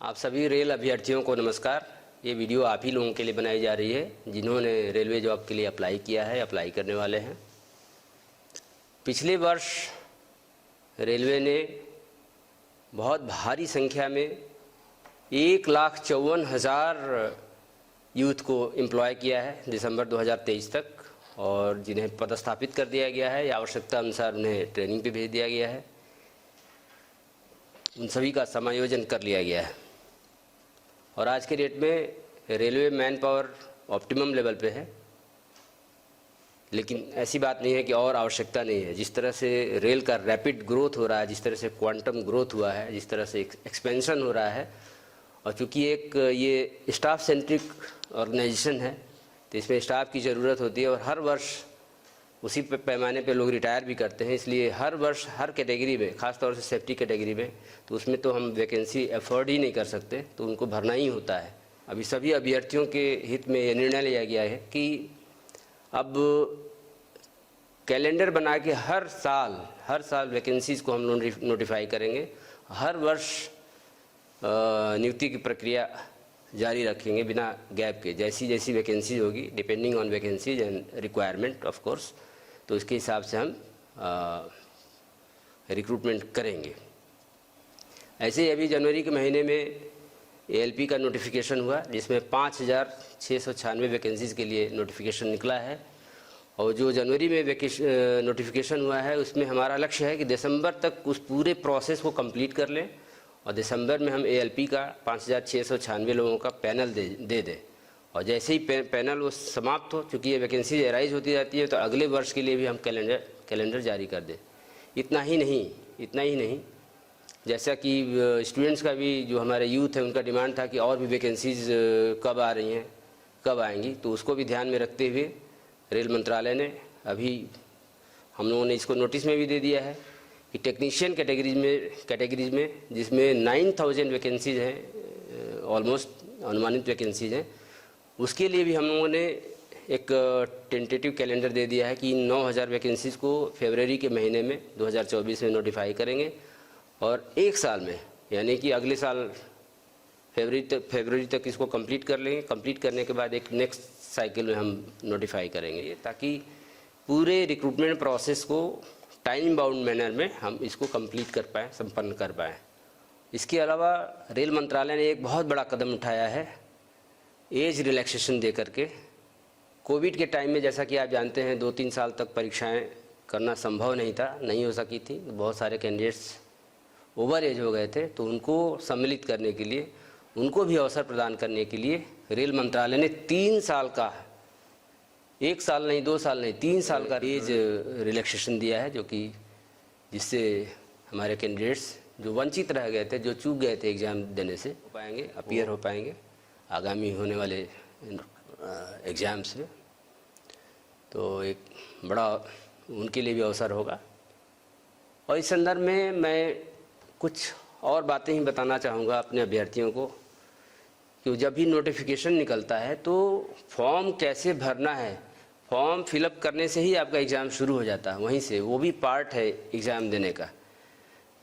आप सभी रेल अभ्यर्थियों को नमस्कार। ये वीडियो आप ही लोगों के लिए बनाई जा रही है जिन्होंने रेलवे जॉब के लिए अप्लाई किया है, अप्लाई करने वाले हैं। पिछले वर्ष रेलवे ने बहुत भारी संख्या में 1,54,000 यूथ को एम्प्लॉय किया है दिसंबर 2023 तक, और जिन्हें पदस्थापित कर दिया गया है या आवश्यकता अनुसार उन्हें ट्रेनिंग पे भेज दिया गया है। उन सभी का समायोजन कर लिया गया है और आज के डेट में railway man power optimum level पे है। लेकिन ऐसी बात नहीं है कि और आवश्यकता नहीं है। जिस तरह से रेल का रैपिड ग्रोथ हो रहा है, जिस तरह से क्वांटम ग्रोथ हुआ है, जिस तरह से एक्सपेंशन हो रहा है, और चूँकि एक ये स्टाफ सेंट्रिक ऑर्गेनाइजेशन है तो इसमें स्टाफ की ज़रूरत होती है और हर वर्ष उसी पैमाने पे लोग रिटायर भी करते हैं। इसलिए हर वर्ष हर कैटेगरी में, ख़ास तौर से सेफ्टी कैटेगरी में, तो उसमें तो हम वैकेंसी अफोर्ड ही नहीं कर सकते, तो उनको भरना ही होता है। अभी सभी अभ्यर्थियों के हित में ये निर्णय लिया गया है कि अब कैलेंडर बना के हर साल वैकेंसीज़ को हम नोटिफाई करेंगे। हर वर्ष नियुक्ति की प्रक्रिया जारी रखेंगे बिना गैप के। जैसी जैसी वैकेंसीज होगी, depending on vacancies and requirement of course, तो इसके हिसाब से हम रिक्रूटमेंट करेंगे। ऐसे ही अभी जनवरी के महीने में एएलपी का नोटिफिकेशन हुआ जिसमें 5,696 वैकेंसीज़ के लिए नोटिफिकेशन निकला है। और जो जनवरी में नोटिफिकेशन हुआ है उसमें हमारा लक्ष्य है कि दिसंबर तक उस पूरे प्रोसेस को कंप्लीट कर लें और दिसंबर में हम एएलपी का 5,696 लोगों का पैनल दे दें। और जैसे ही पैनल वो समाप्त हो, चूँकि ये वैकेंसी एराइज होती जाती है, तो अगले वर्ष के लिए भी हम कैलेंडर जारी कर दें। इतना ही नहीं, जैसा कि स्टूडेंट्स का भी, जो हमारे यूथ है, उनका डिमांड था कि और भी वैकेंसीज़ कब आ रही हैं, कब आएंगी, तो उसको भी ध्यान में रखते हुए रेल मंत्रालय ने अभी हम लोगों ने इसको नोटिस में भी दे दिया है कि टेक्नीशियन कैटेगरीज में जिसमें 9,000 वैकेंसीज़ हैं, ऑलमोस्ट अनुमानित वैकेंसीज़ हैं, उसके लिए भी हम लोगों ने एक टेंटेटिव कैलेंडर दे दिया है कि 9,000 वैकेंसीज़ को फरवरी के महीने में 2024 में नोटिफाई करेंगे और एक साल में, यानी कि अगले साल फरवरी तक इसको कंप्लीट कर लेंगे। कंप्लीट करने के बाद एक नेक्स्ट साइकिल में हम नोटिफाई करेंगे, ताकि पूरे रिक्रूटमेंट प्रोसेस को टाइम बाउंड मैनर में हम इसको कंप्लीट कर पाएँ, संपन्न कर पाएँ। इसके अलावा रेल मंत्रालय ने एक बहुत बड़ा कदम उठाया है एज रिलैक्सेशन दे करके। कोविड के टाइम में, जैसा कि आप जानते हैं, 2-3 साल तक परीक्षाएं करना संभव नहीं हो सकी थी। बहुत सारे कैंडिडेट्स ओवर एज हो गए थे, तो उनको सम्मिलित करने के लिए, उनको भी अवसर प्रदान करने के लिए रेल मंत्रालय ने 3 साल का, 1 साल नहीं, 2 साल नहीं, 3 साल का एज रिलैक्सेशन दिया है, जो कि जिससे हमारे कैंडिडेट्स जो वंचित रह गए थे, जो चूक गए थे एग्ज़ाम देने से, हो पाएंगे, अपीयर हो पाएंगे आगामी होने वाले एग्ज़ाम्स में। तो एक बड़ा उनके लिए भी अवसर होगा। और इस संदर्भ में मैं कुछ और बातें ही बताना चाहूँगा अपने अभ्यर्थियों को कि जब भी नोटिफिकेशन निकलता है तो फॉर्म कैसे भरना है। फॉर्म फिलअप करने से ही आपका एग्ज़ाम शुरू हो जाता है, वहीं से, वो भी पार्ट है एग्ज़ाम देने का।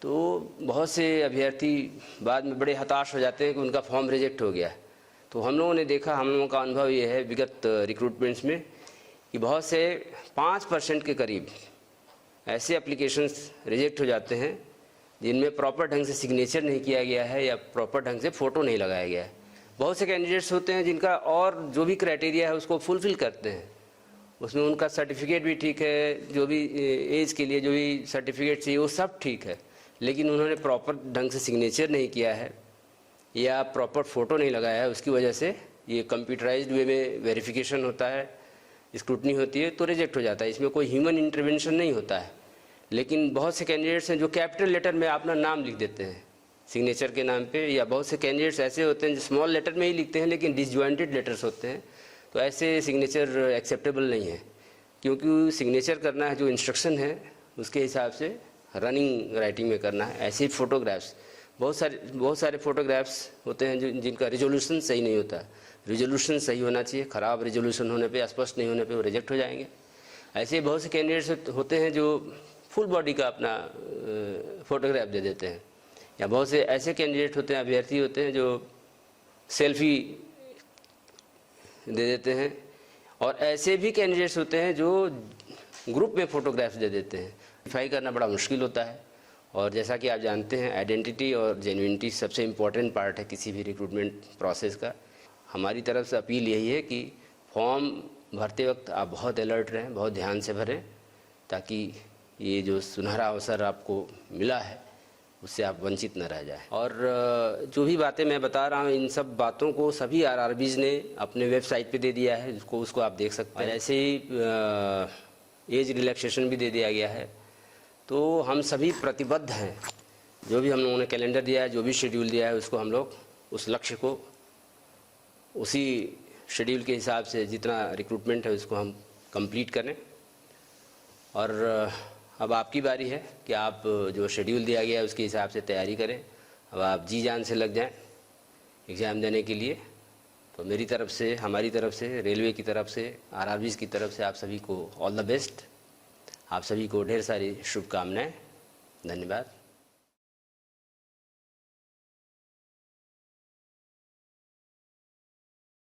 तो बहुत से अभ्यर्थी बाद में बड़े हताश हो जाते हैं कि उनका फॉर्म रिजेक्ट हो गया। तो हम लोगों ने देखा, हम लोगों का अनुभव ये है विगत रिक्रूटमेंट्स में कि बहुत से 5% के करीब ऐसे एप्लीकेशंस रिजेक्ट हो जाते हैं जिनमें प्रॉपर ढंग से सिग्नेचर नहीं किया गया है या प्रॉपर ढंग से फ़ोटो नहीं लगाया गया है। बहुत से कैंडिडेट्स होते हैं जिनका और जो भी क्राइटेरिया है उसको फुलफ़िल करते हैं, उसमें उनका सर्टिफिकेट भी ठीक है, जो भी एज के लिए जो भी सर्टिफिकेट चाहिए वो सब ठीक है, लेकिन उन्होंने प्रॉपर ढंग से सिग्नेचर नहीं किया है या प्रॉपर फ़ोटो नहीं लगाया है। उसकी वजह से ये कंप्यूटराइज्ड वे में वेरिफिकेशन होता है, स्क्रूटनी होती है, तो रिजेक्ट हो जाता है। इसमें कोई ह्यूमन इंटरवेंशन नहीं होता है। लेकिन बहुत से कैंडिडेट्स हैं जो कैपिटल लेटर में अपना नाम लिख देते हैं सिग्नेचर के नाम पे, या बहुत से कैंडिडेट्स ऐसे होते हैं जो स्मॉल लेटर में ही लिखते हैं लेकिन डिसजॉइंटेड लेटर्स होते हैं। तो ऐसे सिग्नेचर एक्सेप्टेबल नहीं है, क्योंकि सिग्नेचर करना है जो इंस्ट्रक्शन है उसके हिसाब से रनिंग राइटिंग में करना है। ऐसे ही फ़ोटोग्राफ्स, बहुत सारे फ़ोटोग्राफ्स होते हैं जिनका रिजोल्यूशन सही नहीं होता। रिजोल्यूशन सही होना चाहिए, ख़राब रिजोल्यूशन होने पे, स्पष्ट नहीं होने पे वो रिजेक्ट हो जाएंगे। ऐसे बहुत से कैंडिडेट्स होते हैं जो फुल बॉडी का अपना फ़ोटोग्राफ दे देते हैं, या बहुत से ऐसे कैंडिडेट होते हैं, अभ्यर्थी होते हैं जो सेल्फी दे देते हैं, और ऐसे भी कैंडिडेट्स होते हैं जो ग्रुप में फ़ोटोग्राफ्स दे देते हैं। वेरीफाई करना बड़ा मुश्किल होता है, और जैसा कि आप जानते हैं आइडेंटिटी और जेन्युइनिटी सबसे इम्पॉर्टेंट पार्ट है किसी भी रिक्रूटमेंट प्रोसेस का। हमारी तरफ से अपील यही है कि फॉर्म भरते वक्त आप बहुत अलर्ट रहें, बहुत ध्यान से भरें, ताकि ये जो सुनहरा अवसर आपको मिला है उससे आप वंचित न रह जाएं। और जो भी बातें मैं बता रहा हूँ, इन सब बातों को सभी आरआरबीज़ ने अपने वेबसाइट पे दे दिया है, उसको आप देख सकते हैं। और ऐसे ही एज रिलैक्सेशन भी दे दिया गया है। तो हम सभी प्रतिबद्ध हैं, जो भी हम लोगों ने कैलेंडर दिया है, जो भी शेड्यूल दिया है, उसको हम लोग उस लक्ष्य को उसी शेड्यूल के हिसाब से जितना रिक्रूटमेंट है उसको हम कंप्लीट करें। और अब आपकी बारी है कि आप जो शेड्यूल दिया गया है उसके हिसाब से तैयारी करें। अब आप जी जान से लग जाएं एग्ज़ाम देने के लिए। तो मेरी तरफ से, हमारी तरफ से, रेलवे की तरफ से, आरआरबीज़ की तरफ से आप सभी को ऑल द बेस्ट। आप सभी को ढेर सारी शुभकामनाएं। धन्यवाद।